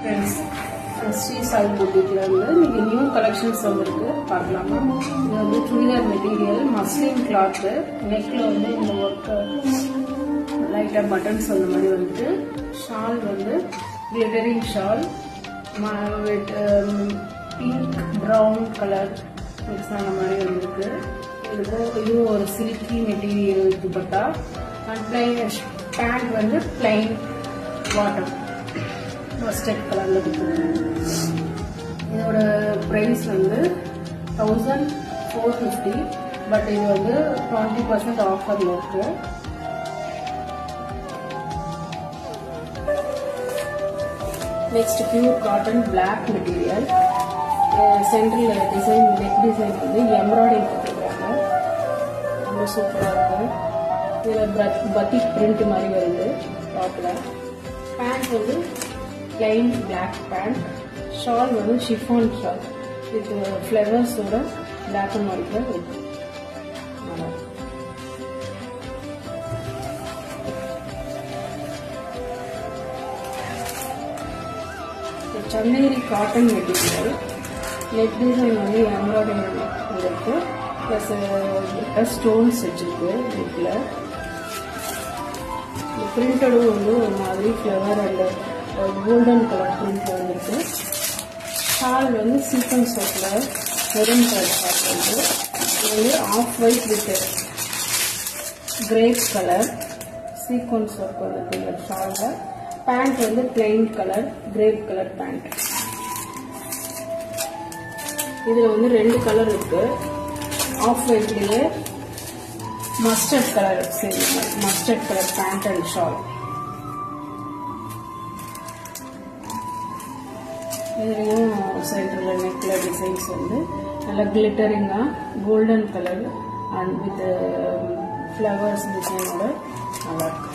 Friends, Sri Sai Boutique new collections பார்க்கலாமா. இது வந்து சுடிதார் மெட்டீரியல், மஸ்லின் கிளாத், நெக்ல வந்து இந்த ஒர்க் லைட்டா பட்டன்ஸ் அந்த மாதிரி வந்துட்டு, ஷால் வந்து glittering shawl with pink brown colour mix ஆன மாதிரி வந்துருக்கு. இது ஒரு silky material dupatta and plain pant வந்து பிளைன் பாட்டம் மஸ்டர்ட் கலர்ல இருக்குது. இதோட பிரைஸ் வந்து 1450, பட் இது வந்து 20% ஆஃபர்ல இருக்கு. Next pure cotton black material, central design neck design வந்து எம்ப்ராய்டிங் கொடுத்துருக்காங்க, ரொம்ப சூப்பராக இருக்கு. இதில் பத்திக் பிரிண்ட் மாதிரி வருது டாப்ல. பேண்ட் வந்து plain black pant, ஷால் வந்து ஷிஃபான் ஷால் வித் ஃப்ளவர்ஸோட பிளாக் அண்ட் ஒயிட்ல இருக்கு. Chanderi cotton material, neck design வந்து எம்ப்ராய்டரி இருக்கு, பிளஸ் ஸ்டோன்ஸ் வச்சிருக்கு நெக்ல. பிரிண்டடும் வந்து ஒரு மாதிரி ஃப்ளவர் அண்ட் கோல்டன் கலர் பிரிண்ட்ல வந்துருக்கு. ஷால் வந்து சீக்வன்ஸ் ஒர்க்ல மெரூன் கலர் ஷால் வந்து இது வந்து off white with crepe colour sequins work வந்துருக்கு இந்த ஷால்ல. பேண்ட் வந்து plain colour crepe colour pant. இதுல வந்து 2 கலர் இருக்கு. ஆஃப் ஒயிட்லயே மஸ்டர்ட் கலர், சரி mustard colour pant and shawl. இதுலயும் சென்டர்ல நெக்ல டிசைன்ஸ் வந்து நல்லா கிளிட்டரிங்கா golden colour and with flowers டிசைனோட நல்லா இருக்கு.